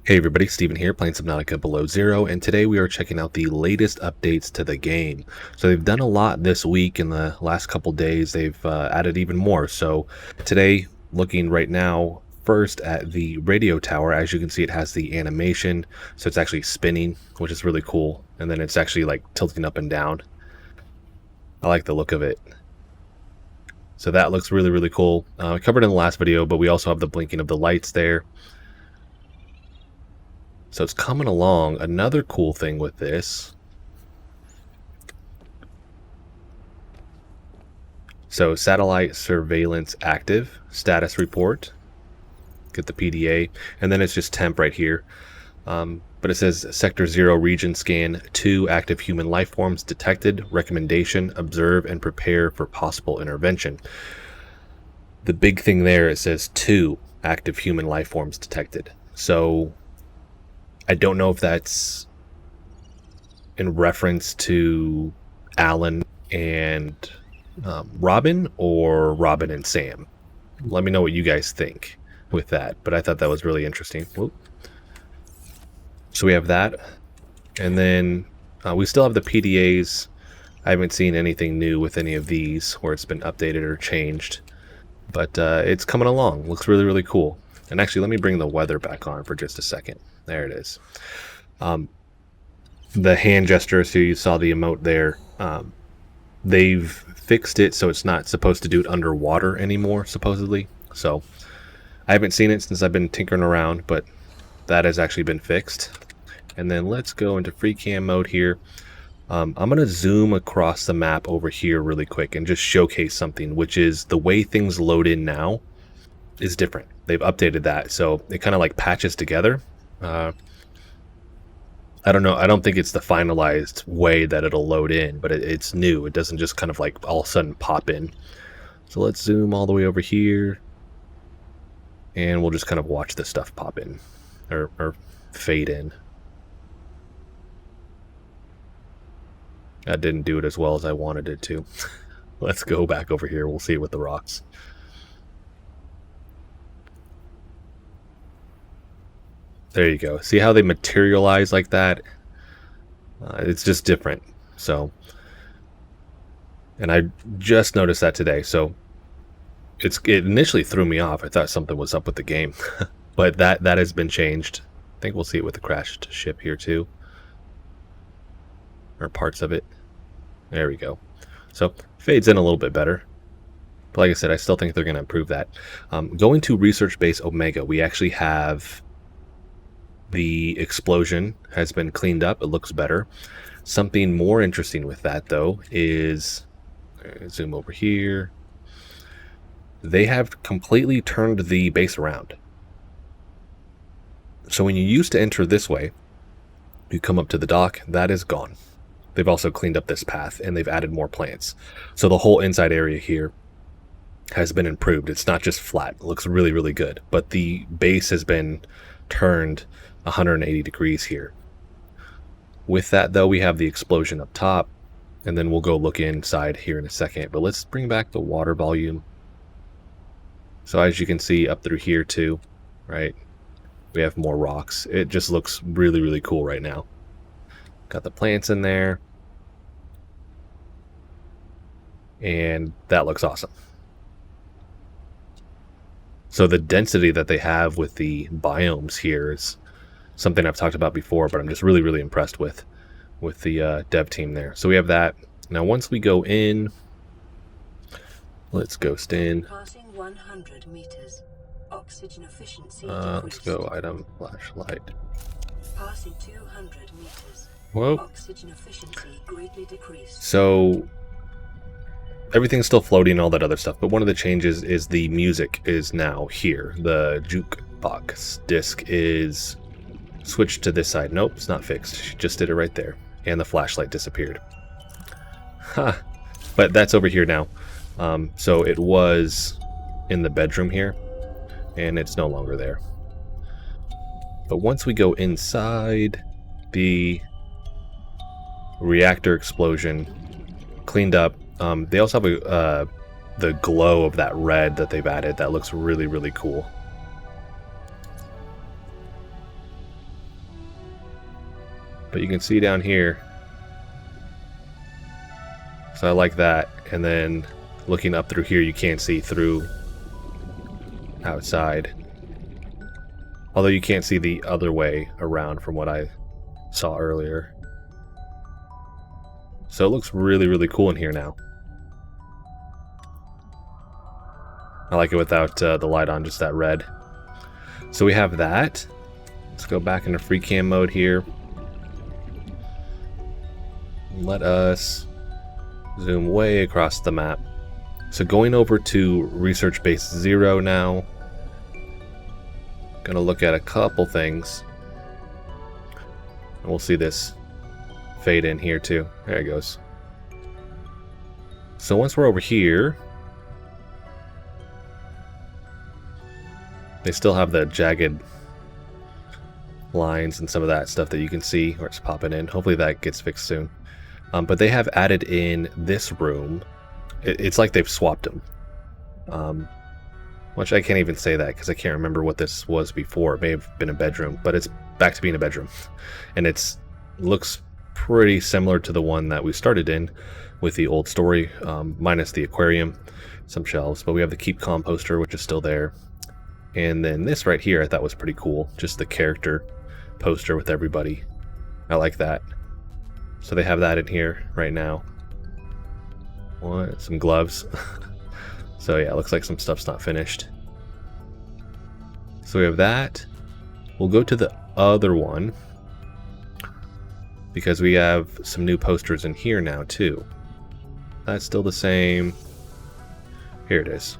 Hey everybody, Steven here, playing Subnautica Below Zero, and today we are checking out the latest updates to the game. So they've done a lot this week. In the last couple days, they've added even more. So today, looking right now, first at the radio tower, as you can see, it has the animation, so it's actually spinning, which is really cool, and then it's actually like tilting up and down. I like the look of it. So that looks really, really cool. I covered in the last video, but we also have the blinking of the lights there. So it's coming along. Another cool thing with this. So satellite surveillance active, status report, get the PDA, and then it's just temp right here. But it says Sector 0 region scan, 2 active human life forms detected, recommendation, observe and prepare for possible intervention. The big thing there, it says 2 active human life forms detected. So I don't know if that's in reference to Alan and Robin, or Robin and Sam. Let me know what you guys think with that, but I thought that was really interesting. Whoop. So we have that, and then we still have the PDAs. I haven't seen anything new with any of these where it's been updated or changed, but it's coming along. Looks really, really cool. And actually, let me bring the weather back on for just a second. There it is. The hand gesture, so you saw the emote there. They've fixed it so it's not supposed to do it underwater anymore, supposedly. So I haven't seen it since I've been tinkering around, but that has actually been fixed. And then let's go into free cam mode here. I'm going to zoom across the map over here really quick and just showcase something, which is the way things load in now is different. They've updated that, so it kind of like patches together. I don't know. I don't think it's the finalized way that it'll load in, but it's new. It doesn't just kind of like all of a sudden pop in. So let's zoom all the way over here, and we'll just kind of watch this stuff pop in or fade in. That didn't do it as well as I wanted it to. Let's go back over here. We'll see it with the rocks. There you go. See how they materialize like that? It's just different. So, and I just noticed that today. So it initially threw me off. I thought something was up with the game, but that has been changed. I think we'll see it with the crashed ship here too, or parts of it. There we go. So fades in a little bit better. But like I said, I still think they're going to improve that. Going to research base Omega, we actually have the explosion has been cleaned up. It looks better. Something more interesting with that, though, is zoom over here. They have completely turned the base around. So when you used to enter this way, you come up to the dock, that is gone. They've also cleaned up this path, and they've added more plants. So the whole inside area here has been improved. It's not just flat. It looks really, really good. But the base has been turned 180 degrees here. With that, though, we have the explosion up top, and then we'll go look inside here in a second. But let's bring back the water volume. So as you can see up through here too, right, we have more rocks. It just looks really, really cool right now. Got the plants in there, and that looks awesome. So the density that they have with the biomes here is something I've talked about before, but I'm just really, really impressed with the dev team there. So we have that. Now once we go in, let's ghost in. Passing 100 meters. Oxygen efficiency Let's go item flashlight. Passing 200 meters. Whoa. Oxygen efficiency greatly decreased. So everything's still floating and all that other stuff, but one of the changes is the music is now here. The jukebox disc is switched to this side. Nope, it's not fixed. She just did it right there. And the flashlight disappeared. Ha! But that's over here now. So it was in the bedroom here, and it's no longer there. But once we go inside, the reactor explosion cleaned up. They also have the glow of that red that they've added. That looks really, really cool. But you can see down here. So I like that. And then looking up through here, you can't see through outside. Although you can't see the other way around from what I saw earlier. So it looks really, really cool in here now. I like it without the light on, just that red. So we have that. Let's go back into free cam mode here. Let us zoom way across the map. So going over to Research Base 0 now. Gonna look at a couple things. And we'll see this fade in here too. There it goes. So once we're over here, they still have the jagged lines and some of that stuff that you can see where it's popping in. Hopefully that gets fixed soon. But they have added in this room. It's like they've swapped them. Which I can't even say that because I can't remember what this was before. It may have been a bedroom, but it's back to being a bedroom. And it looks pretty similar to the one that we started in with the old story, minus the aquarium, some shelves. But we have the Keep Calm poster, which is still there. And then this right here I thought was pretty cool. Just the character poster with everybody. I like that. So they have that in here right now. What? Some gloves. So yeah, it looks like some stuff's not finished. So we have that. We'll go to the other one. Because we have some new posters in here now too. That's still the same. Here it is.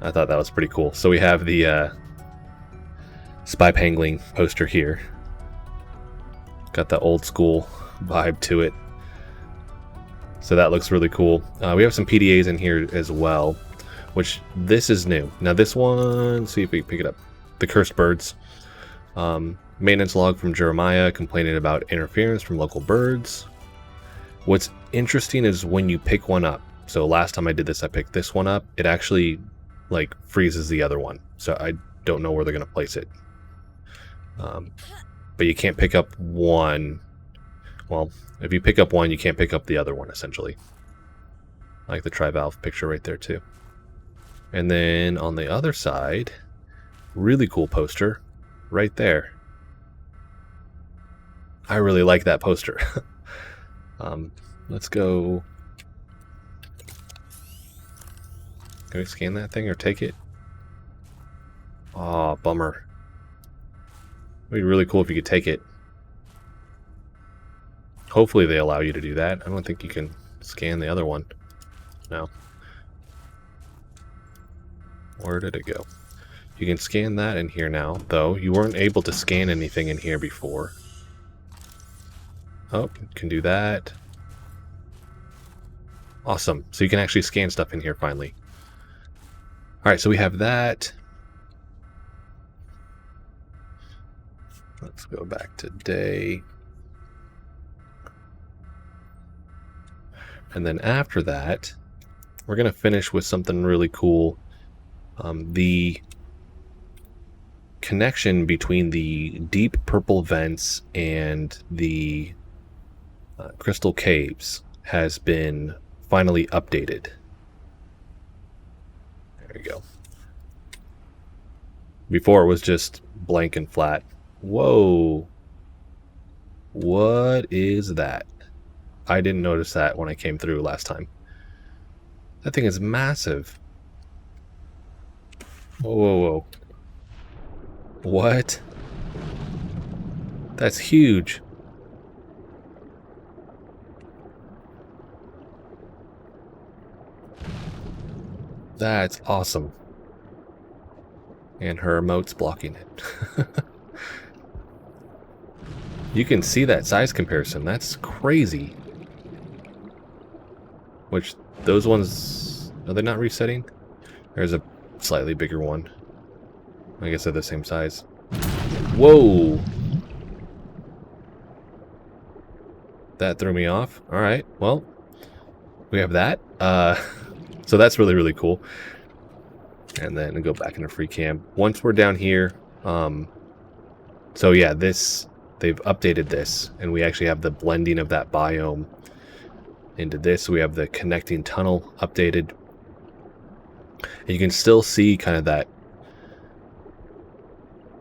I thought that was pretty cool. So we have the Spy Pangling poster here. Got that old school vibe to it. So that looks really cool. We have some PDAs in here as well, which this is new. Now this one, see if we can pick it up. The Cursed Birds. Maintenance log from Jeremiah complaining about interference from local birds. What's interesting is when you pick one up. So last time I did this, I picked this one up. It actually like freezes the other one. So I don't know where they're going to place it. But you can't pick up one. Well, if you pick up one, you can't pick up the other one, essentially. I like the tri-valve picture right there, too. And then on the other side, really cool poster right there. I really like that poster. Let's go. Can we scan that thing or take it? Aw, bummer. It'd be really cool if you could take it. Hopefully they allow you to do that. I don't think you can scan the other one. No. Where did it go? You can scan that in here now, though. You weren't able to scan anything in here before. Oh, you can do that. Awesome. So you can actually scan stuff in here finally. Alright, so we have that. Let's go back to day. And then after that, we're going to finish with something really cool. The connection between the deep purple vents and the crystal caves has been finally updated. There we go. Before it was just blank and flat. Whoa. What is that? I didn't notice that when I came through last time. That thing is massive. Whoa, whoa, whoa. What? That's huge. That's awesome. And her emote's blocking it. You can see that size comparison. That's crazy. Which, those ones, are they not resetting? There's a slightly bigger one. I guess they're the same size. Whoa! That threw me off. Alright, well, we have that. So that's really, really cool. And then go back into free cam. Once we're down here, so yeah, this they've updated this, and we actually have the blending of that biome into this. We have the connecting tunnel updated. And you can still see kind of that,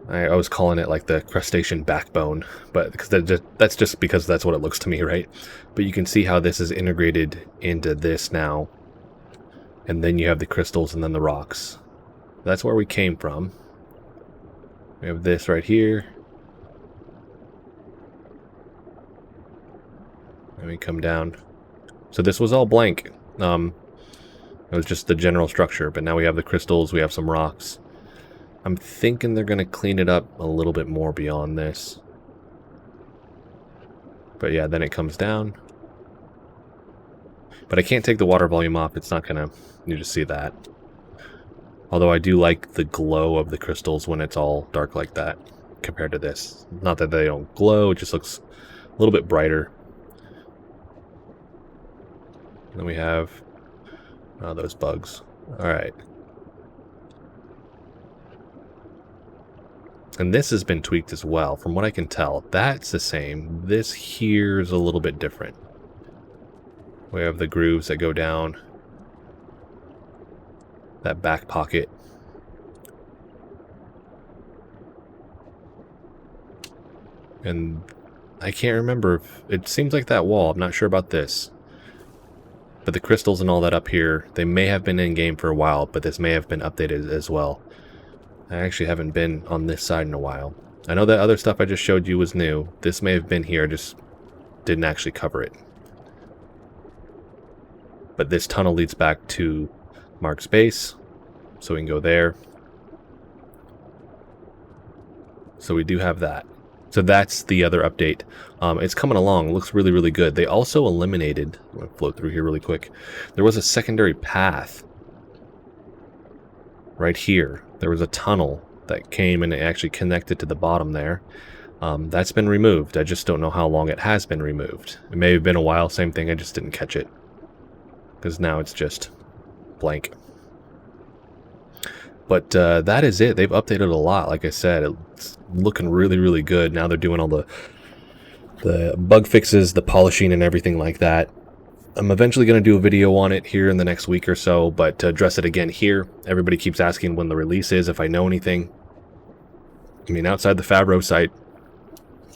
I was calling it like the crustacean backbone, but because that's just because that's what it looks to me, right? But you can see how this is integrated into this now. And then you have the crystals and then the rocks. That's where we came from. We have this right here. And we come down. So this was all blank. It was just the general structure, but now we have the crystals, we have some rocks. I'm thinking they're going to clean it up a little bit more beyond this. But yeah, then it comes down. But I can't take the water volume off, it's not going to, you just see that. Although I do like the glow of the crystals when it's all dark like that, compared to this. Not that they don't glow, it just looks a little bit brighter. Then we have those bugs. Alright. And this has been tweaked as well, from what I can tell. That's the same. This here is a little bit different. We have the grooves that go down. That back pocket. And I can't remember if it seems like that wall. I'm not sure about this. But the crystals and all that up here, they may have been in game for a while, but this may have been updated as well. I actually haven't been on this side in a while. I know that other stuff I just showed you was new. This may have been here, I just didn't actually cover it. But this tunnel leads back to Mark's base, so we can go there. So we do have that. So that's the other update. It's coming along. It looks really, really good. They also eliminated, I'm going to float through here really quick. There was a secondary path right here. There was a tunnel that came and it actually connected to the bottom there. That's been removed. I just don't know how long it has been removed. It may have been a while, same thing, I just didn't catch it. Because now it's just blank. But that is it. They've updated a lot. Like I said, it's looking really, really good. Now they're doing all the bug fixes, the polishing, and everything like that. I'm eventually going to do a video on it here in the next week or so, but to address it again here, everybody keeps asking when the release is, if I know anything. I mean, outside the Fabro site,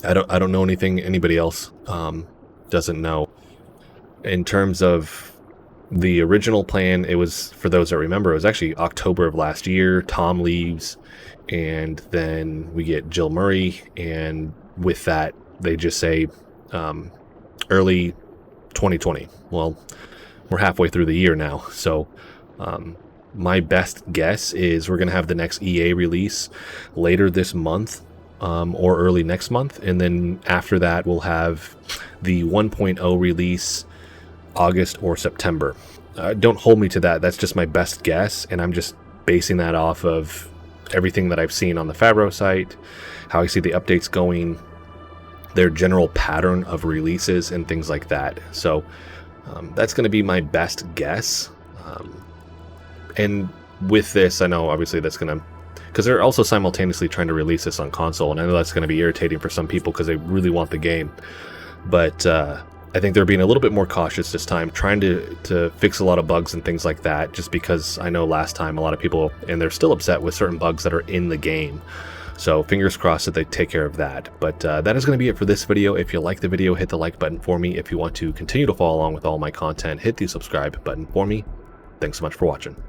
I don't know anything anybody else doesn't know. In terms of the original plan, it was, for those that remember, it was actually October of last year. Tom leaves, and then we get Jill Murray, and with that, they just say early 2020. Well, we're halfway through the year now, so my best guess is we're going to have the next EA release later this month or early next month, and then after that we'll have the 1.0 release August or September. Don't hold me to that. That's just my best guess, and I'm just basing that off of everything that I've seen on the Fabro site, how I see the updates going, their general pattern of releases, and things like that. So that's going to be my best guess. And with this, I know obviously that's going to, because they're also simultaneously trying to release this on console, and I know that's going to be irritating for some people because they really want the game. But I think they're being a little bit more cautious this time, trying to fix a lot of bugs and things like that, just because I know last time a lot of people, and they're still upset with certain bugs that are in the game. So fingers crossed that they take care of that. But that is going to be it for this video. If you like the video, hit the like button for me. If you want to continue to follow along with all my content, hit the subscribe button for me. Thanks so much for watching.